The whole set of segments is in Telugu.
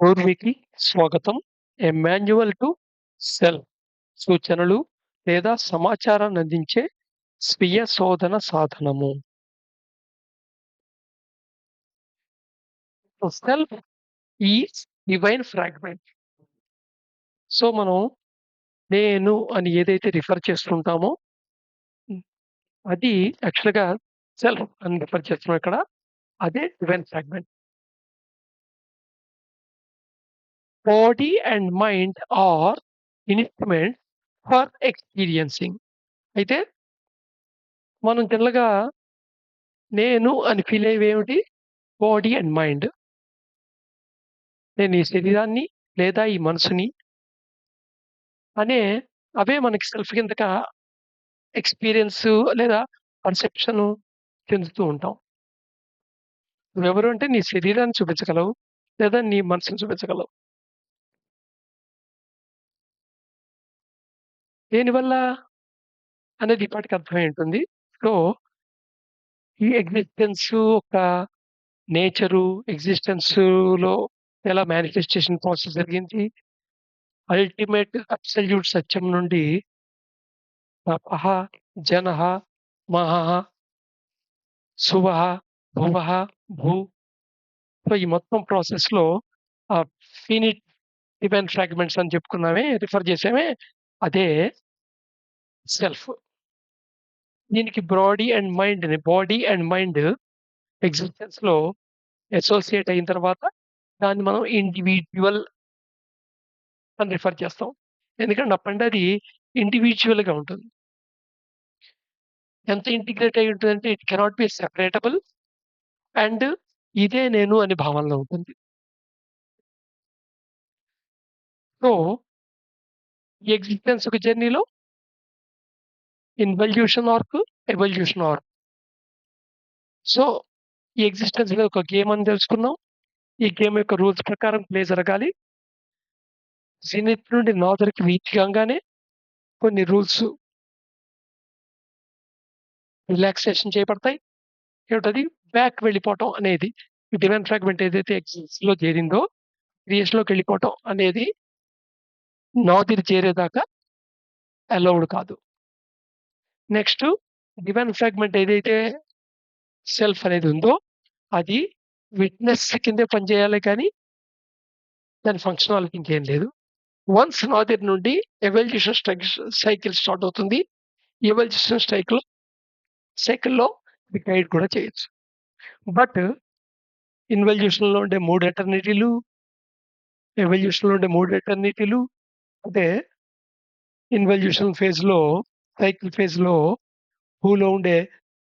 పూర్వీకి స్వాగతం. ఏ మాన్యువల్ టు సెల్ఫ్ సూచనలు లేదా సమాచారాన్ని అందించే స్వీయ శోధన సాధనము. Self is divine fragment. మనం నేను అని ఏదైతే రిఫర్ చేస్తుంటామో హ్మ్. అది యాక్చువల్‌గా సెల్ఫ్ అని రిఫర్ చేస్తున్నాం ఇక్కడ. అదే divine fragment. Body and mind are instruments for experiencing. అయితే మనం జనరల్‌గా నేను అని ఫీల్ అయ్యేవేమిటి? Body and mind. నేను ఈ శరీరాన్ని లేదా ఈ మనసుని అనే అవే మనకి సెల్ఫ్ కిందక ఎక్స్‌పీరియన్సు లేదా పర్సెప్షను చెందుతూ ఉంటాం. నువ్వెవరు అంటే నీ శరీరాన్ని చూపించగలవు. లేదా నీ మనసుని చూపించగలవు. దేనివల్ల అనేది ఈ పాటికి అర్థమై ఉంటుంది. సో, ఈ ఎగ్జిస్టెన్సు ఒక నేచరు, ఎగ్జిస్టెన్స్‌లో ఎలా మేనిఫెస్టేషన్ ప్రాసెస్ జరిగింది. అల్టిమేట్ అబ్సల్యూట్ సత్యం నుండి తపః, జనః, మహః, శువః, భువః, భూ ఈ మొత్తం ప్రాసెస్‌లో ఫినిట్ డివైన్ ఫ్రాగ్మెంట్స్ అని చెప్పుకున్నామే, రిఫర్ చేసామే అదే సెల్ఫ్. దీనికి బాడీ అండ్ మైండ్ ఎగ్జిస్టెన్స్‌లో అసోసియేట్ అయిన తర్వాత దాన్ని మనం ఇండివిడ్యువల్ అని రిఫర్ చేస్తాం. ఎందుకంటే అప్పుడంటే అది ఇండివిడ్యువల్‌గా ఉంటుంది. ఎంత ఇంటిగ్రేట్ అయ్యి ఉంటదంటే ఇట్ కెనాట్ బి సెపరేటబుల్ అండ్ ఇదే నేను అనే భావనలో ఉంటుంది. సో, ఈ ఎగ్జిస్టెన్స్ ఒక జర్నీలో involution arc, evolution arc. So, ఈ ఎగ్జిస్టెన్స్ అనేది ఒక గేమ్ అని తెలుసుకున్నాం. ఈ గేమ్ యొక్క రూల్స్ ప్రకారం ప్లే జరగాలి. జెనిత్ నుండి నార్త్‌కి రీచ్ కాంగానే కొన్ని రూల్స్ రిలాక్సేషన్ చేయబడతాయి. ఏమిటది? బ్యాక్ వెళ్ళిపోవటం అనేది. ఈ డివైన్ ఫ్రాగ్మెంట్ ఏదైతే ఎగ్జిస్ట్‌లో చేరిందో క్రియేషన్‌లోకెళ్ళిపోవటం అనేది నాదిరి చేరేదాకా అలౌడ్ కాదు. నెక్స్ట్ డివైన్ ఫ్రాగ్మెంట్ ఏదైతే సెల్ఫ్ అనేది ఉందో అది విట్‌నెస్ కిందే పనిచేయాలి కానీ దాని ఫంక్షనాలిటీ ఇంకేం లేదు. వన్స్ నాదిర్ నుండి ఎవల్యూషన్ సైకిల్ స్టార్ట్ అవుతుంది. ఎవల్యూషన్ సైకిల్‌లో ఇది గైడ్ కూడా చేయొచ్చు. బట్ ఇన్వల్యూషన్‌లో ఉండే 3 ఎటర్నిటీలు, ఎవల్యూషన్‌లో ఉండే 3 ఎటర్నిటీలు అంటే ఇన్వల్యూషన్ ఫేజ్‌లో సైకిల్ ఫేజ్‌లో భూలో ఉండే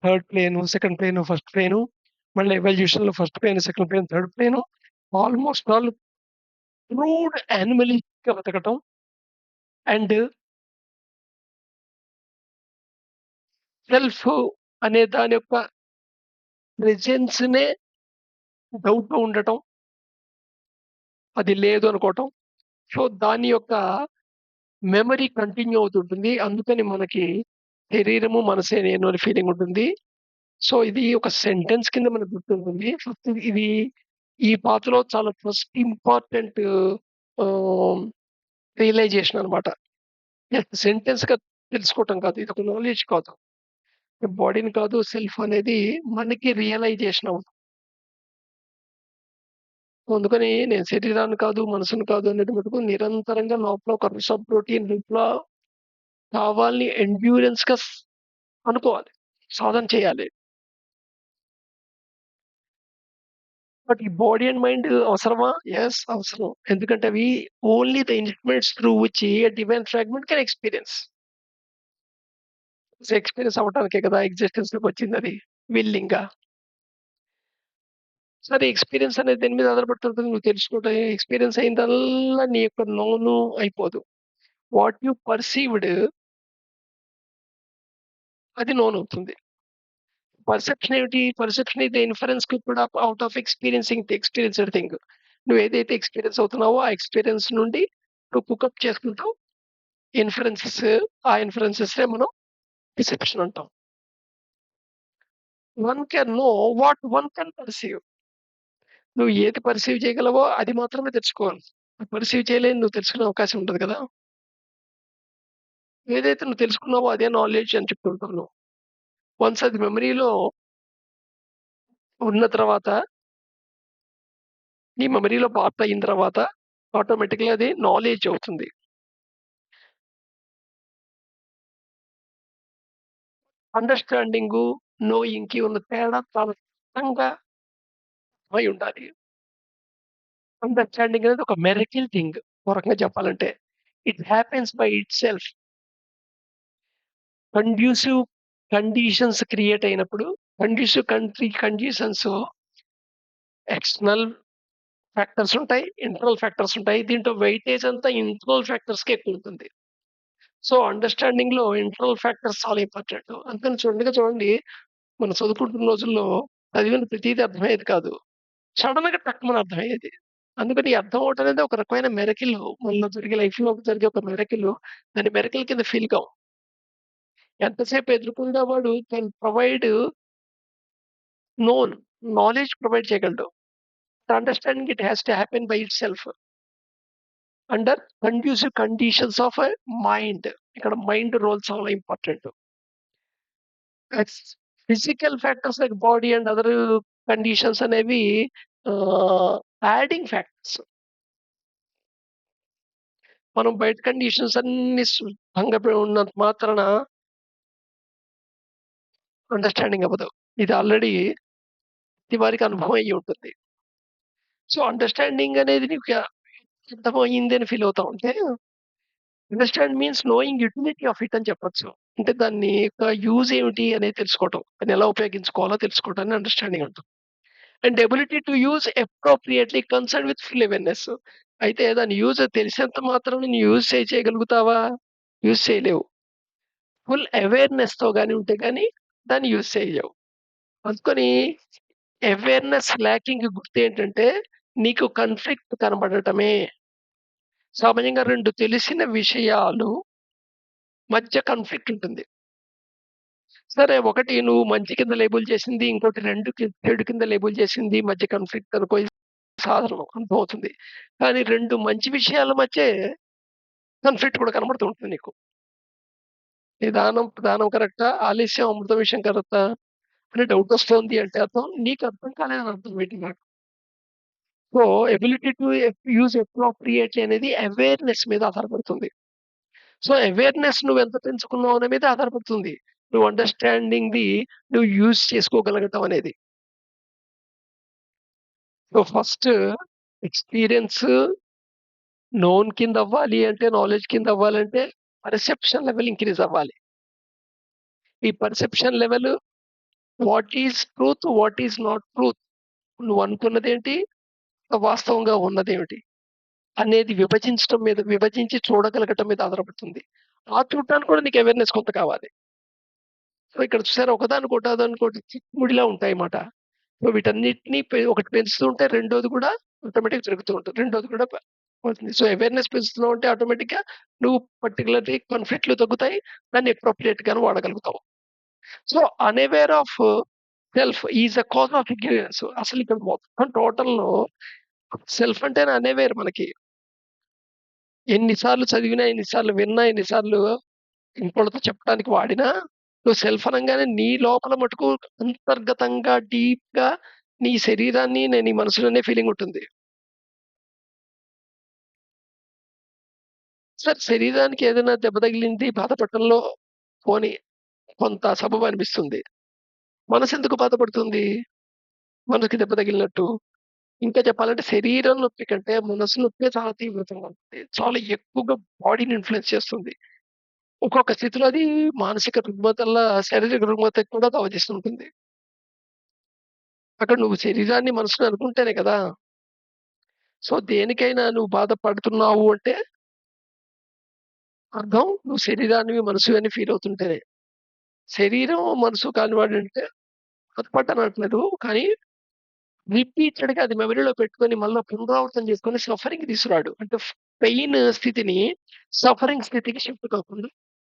third plane, second plane, first plane, మళ్ళీ ఎవల్యూషన్‌లో first plane, second plane, third plane almost all crude యానిమలిక్‌గా బతకటం అండ్ సెల్ఫ్ అనే దాని యొక్క ప్రెజెన్స్‌నే డౌట్‌లో ఉండటం. అది లేదు అనుకోవటం. సో, దాని యొక్క మెమరీ కంటిన్యూ అవుతుంటుంది. అందుకని మనకి శరీరము, మనసే నేను అని ఫీలింగ్ ఉంటుంది. సో, ఇది ఒక సెంటెన్స్ కింద మనకు గుర్తుంటుంది. ఫస్ట్ ఇది ఈ పాత్రలో చాలా ఫస్ట్ ఇంపార్టెంట్ ఆహ్, రియలైజేషన్ అన్నమాట. జస్ట్ సెంటెన్స్‌గా తెలుసుకోవటం కాదు. ఇదొక నాలెడ్జ్ కాదు. బాడీని కాదు సెల్ఫ్ అనేది మనకి రియలైజేషన్ అవుతుంది. అందుకని నేను శరీరాన్ని కాదు, మనసుని కాదు అనేది మటుకు నిరంతరంగా లోపల ఒక సబ్ రొటీన్ లూప్‌లా కావాలని ఎండ్యూరెన్స్‌గా అనుకోవాలి. సాధన చేయాలి. బట్ ఈ బాడీ అండ్ మైండ్ అవసరమా? యెస్ అవసరం. ఎందుకంటే అవి only the instruments through which a divine fragment can experience. Experience అవ్వటానికే కదా ఎగ్జిస్టెన్స్‌లోకి వచ్చిందది విల్లింగ్‌గా. సరే ఎక్స్‌పీరియన్స్ అనేది దేని మీద ఆధారపడుతుంటుంది? నువ్వు తెలుసుకోవటం ఎక్స్‌పీరియన్స్ అయిందల్లా నీ యొక్క నోను అయిపోదు. వాట్ యూ పర్సీవ్డ్ అది నోన్ అవుతుంది. పర్సెప్షన్ ఏమిటి? Perception is the inference cooked up out of experiencing the experienced thing. నువ్వేదైతే ఎక్స్‌పీరియన్స్ అవుతున్నావో ఆ ఎక్స్‌పీరియన్స్ నుండి నువ్వు కుకప్ చేసుకుంటావు. ఇన్ఫరెన్సెస్ ఆ ఇన్ఫరెన్సెస్‌నే మనం పర్సెప్షన్ అంటాం. One can know what one can perceive. నువ్వు ఏది పర్సీవ్ చేయగలవో అది మాత్రమే తెలుసుకోవాలి. పర్సీవ్ చేయలేనిది నువ్వు తెలుసుకునే అవకాశం ఉండదు కదా! ఏదైతే నువ్వు తెలుసుకున్నావో అదే నాలెడ్జ్ అని చెప్తుంటావు నువ్వు. వన్స్ అది మెమరీలో ఉన్న తర్వాత, నీ మెమరీలో పార్ట్ అయిన తర్వాత ఆటోమేటిక్‌గా అది నాలెడ్జ్ అవుతుంది. అండర్‌స్టాండింగు, నోయింగ్‌కి ఉన్న తేడా చాలా స్పష్టంగా అయి ఉండాలి. అండర్‌స్టాండింగ్ అనేది ఒక మిరకిల్ థింగ్. ఒక రకంగా చెప్పాలంటే. It happens by itself. Conducive conditions create అయినప్పుడు, కండిషన్స్ ఎక్స్‌టర్నల్ ఫ్యాక్టర్స్ ఉంటాయి. ఇంటర్నల్ ఫ్యాక్టర్స్ ఉంటాయి. దీంట్లో వెయిటేజ్ అంతా ఇంటర్నల్ ఫ్యాక్టర్స్‌కే ఎక్కువుంటుంది. సో, అండర్‌స్టాండింగ్‌లో ఇంటర్నల్ ఫ్యాక్టర్స్ చాలా ఇంపార్టెంట్. అందుకని చూడండి, మనం చదువుకుంటున్న రోజుల్లో చదివిన ప్రతీదీ అర్థమయ్యేది కాదు. సడెన్‌గా టక్కుమని అర్థమయ్యేది. అందుకని ఈ అర్థం అవ్వటం అనేది ఒక రకమైన మిరకిల్. మనలో జరిగే లైఫ్‌లో జరిగే ఒక మిరకిల్. దాన్ని మిరకిల్ కింద ఫీల్ కాం. ఎంతసేపు ఎదురుగుండా వాడు can provide known knowledge provide చేయగలడు. Understanding it has to happen by itself under conducive conditions of mind. ఇక్కడ మైండ్ రోల్ చాలా important. Ex physical factors like body and other conditions అనేవి ఆహ్, యాడింగ్ ఫ్యాక్టర్స్. మనం బయట కండిషన్స్ అన్నీ శుభ్రంగా ఉన్నంత మాత్రాన అండర్‌స్టాండింగ్ అవ్వదు. ఇది ఆల్రెడీ ప్రతి వారికి అనుభవం అయ్యి ఉంటుంది. సో, అండర్‌స్టాండింగ్ అనేది నీకు అర్థమయింది అని ఫీల్ అవుతావు. అంటే understand means knowing utility of it అని చెప్పొచ్చు. అంటే దాన్ని యొక్క యూజ్ ఏమిటి అనేది తెలుసుకోవటం. దాన్ని ఎలా ఉపయోగించుకోవాలో తెలుసుకోవటాన్ని అండర్‌స్టాండింగ్ అంటాం. And ability to use appropriately concern with full awareness. అయితే దాని యూజ్ తెలిసినంత మాత్రాన నువ్వు యూజ్ చేయగలుగుతావా? యూజ్ చేయలేవు. ఫుల్ అవేర్‌నెస్‌తో గాని ఉంటే గాని దాన్ని యూజ్ చేయలేవు. అందుకని అవేర్‌నెస్ ల్యాకింగ్ గుర్తేంటంటే నీకు కాన్‌ఫ్లిక్ట్ కనబడటమే. సామాన్యంగా 2 తెలిసిన విషయాలు మధ్య కాన్‌ఫ్లిక్ట్ ఉంటుంది. సరే ఒకటి నువ్వు మంచి కింద లేబుల్ చేసింది, ఇంకోటి 2 చెడు కింద లేబుల్ చేసింది మధ్య కాన్‌ఫ్లిక్ట్ అనుకో ఇది సాధారణం అర్థమవుతుంది. కానీ 2 మంచి విషయాల మధ్యే కాన్‌ఫ్లిక్ట్ కూడా కనబడుతూ ఉంటుంది నీకు. నిదానం ప్రధానం కరెక్టా? ఆలస్యం అమృతం విషయం కరెక్టా? అని డౌటొస్తోంది అంటే అర్థం నీకు అర్థం కాలేదని అర్థం ఏంటి నాకు. So, ability to use appropriately అనేది అవేర్‌నెస్ మీద ఆధారపడుతుంది. సో, అవేర్‌నెస్ నువ్వెంత పెంచుకున్నావు అనే మీద ఆధారపడుతుంది. నువ్వు అండర్‌స్టాండింగ్‌ది నువ్వు యూజ్ చేసుకోగలగటం అనేది. సో, ఫస్ట్ ఎక్స్‌పీరియన్స్ నోన్ కింద అవ్వాలి అంటే, నాలెడ్జ్ కింద అవ్వాలంటే పర్సెప్షన్ లెవెల్ ఇంక్రీజ్ అవ్వాలి. ఈ perception level what is truth, what is not truth నువ్వనుకున్నదేంటి, వాస్తవంగా ఉన్నదేమిటి అనేది విభజించి చూడగలగటం మీద ఆధారపడుతుంది. ఆ చూడటానికి కూడా నీకు అవేర్‌నెస్ కొంత కావాలి. సో, ఇక్కడ చూసారా ఒకదానికొకటి చిక్కుముడిలా ఉంటాయన్నమాట. సో, వీటన్నిటిని ఒకటి పెంచుతూ ఉంటే రెండోది కూడా ఆటోమేటిక్‌గా జరుగుతూ ఉంటుంది. రెండోది కూడా అవుతుంది. సో, అవేర్‌నెస్ పెంచుతున్నావు అంటే ఆటోమేటిక్‌గా నువ్వు పర్టిక్యులర్‌లీ కాన్‌ఫ్లిక్ట్‌లు తగ్గుతాయి. దాన్ని అప్రోప్రియేట్‌గాను వాడగలుగుతావు. So, unaware of self is a cause of ignorance. అసలు ఇక్కడ మొత్తం టోటల్‌లో సెల్ఫ్ అంటేనే అన్‌అవేర్ మనకి. ఎన్ని సార్లు చదివినా, ఎన్ని సార్లు విన్నా, ఎన్ని సార్లు ఇంకోళ్ళతో చెప్పడానికి వాడినా, నువ్వు సెల్ఫ్ అనంగానే నీ లోపల మటుకు అంతర్గతంగా డీప్‌గా నీ శరీరాన్ని, నీ మనసులోనే ఫీలింగుంటుంది. సరే శరీరానికి ఏదైనా దెబ్బ తగిలింది బాధపడటంలో పోనీ కొంత సబబు అనిపిస్తుంది. మనసెందుకు బాధపడుతుంది? మనసుకి దెబ్బ తగిలినట్టు. ఇంకా చెప్పాలంటే శరీరం నొప్పి కంటే మనసు నొప్పే చాలా తీవ్రతంగా ఉంటుంది. చాలా ఎక్కువగా బాడీని ఇన్‌ఫ్లూయెన్స్ చేస్తుంది. ఒక్కొక్క స్థితిలో అది మానసిక రుగ్మతల్లా శారీరక రుగ్మతకి కూడా దోవతీస్తుంటుంది. అక్కడ నువ్వు శరీరాన్ని, మనసుని అనుకుంటేనే కదా! సో, దేనికైనా నువ్వు బాధపడుతున్నావు అంటే అర్థం నువ్వు శరీరానివి, మనసువి ఫీల్ అవుతుంటేనే. శరీరం, మనసు కానివాడంటే బాధపడ్డనట్లేదు. కానీ రిపీటెడ్‌గా అది మెమరీలో పెట్టుకొని మళ్ళా పునరావృతం చేసుకొని సఫరింగ్‌కి తీసుకురాడు. అంటే పెయిన్ స్థితిని సఫరింగ్ స్థితికి షిఫ్ట్ కాకుండా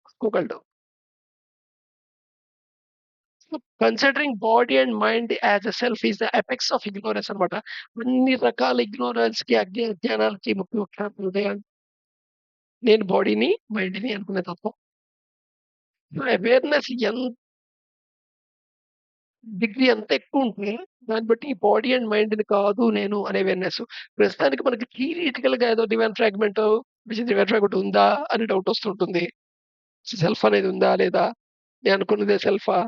చూసుకోగలడు. Considering body and mind as a self is the apex of ignorance అన్నమాట. అన్ని రకాల ఇగ్నోరెన్స్‌కి, అజ్ఞానాలకి ముఖ్య హృదయం నేను బాడీని, మైండ్‌ని అనుకునే తత్వం. సో, అవేర్‌నెస్ డిగ్రీ ఎంత ఎక్కువుంటే, దాన్ని బట్టి ఈ బాడీ అండ్ మైండ్‌ని కాదు నేను అనే అవేర్‌నెస్. ప్రస్తుతానికి మనకి థియరిటికల్‌గా ఏదో డివైన్ ఫ్రాగ్మెంటో, డివైన్ ఫ్రాగ్మెంట్ ఉందా అని డౌట్ వస్తుంటుంది. సెల్ఫ్ అనేది ఉందా? లేదా? నేను అనుకున్నదే సెల్ఫా?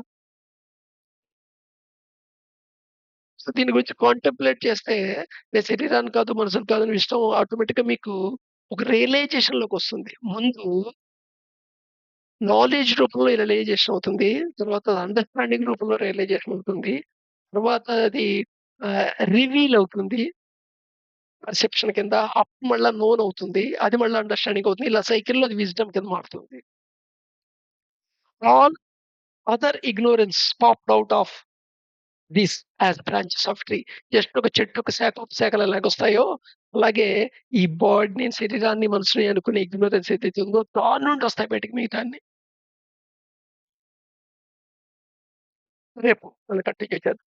సో, దీని గురించి కాంటెంప్లేట్ చేస్తే, నేను శరీరాన్ని కాదు, మనసుని కాదు అని ఇష్టం ఆటోమేటిక్‌గా మీకు ఒక రియలైజేషన్‌లోకొస్తుంది. ముందు నాలెడ్జ్ రూపంలో రియలైజేషన్ అవుతుంది. తర్వాత అండర్‌స్టాండింగ్ రూపంలో రియలైజేషన్ అవుతుంది. తర్వాత అది రివీల్ అవుతుంది. పర్సెప్షన్ కింద. అప్పుడు మళ్ళా నోన్ అవుతుంది. అది మళ్ళా అండర్‌స్టాండింగ్ అవుతుంది. ఇలా సైకిల్‌లో అది విజ్డమ్ కింద మారుతుంది. All other ignorance popped out of these as branches of tree. Just ఒక చెట్టు ఒక శాఖ, ఉపశాఖలు ఎలాగొస్తాయో, అలాగే ఈ బాడీని, శరీరాన్ని, మనసుని అనుకునే ఇగ్నోరెన్స్ ఏదైతే ఉందో దాని నుండి వస్తాయి బయటికి మిగతాన్ని. రేపు మళ్ళీ కంటిన్యూ చేద్దాం.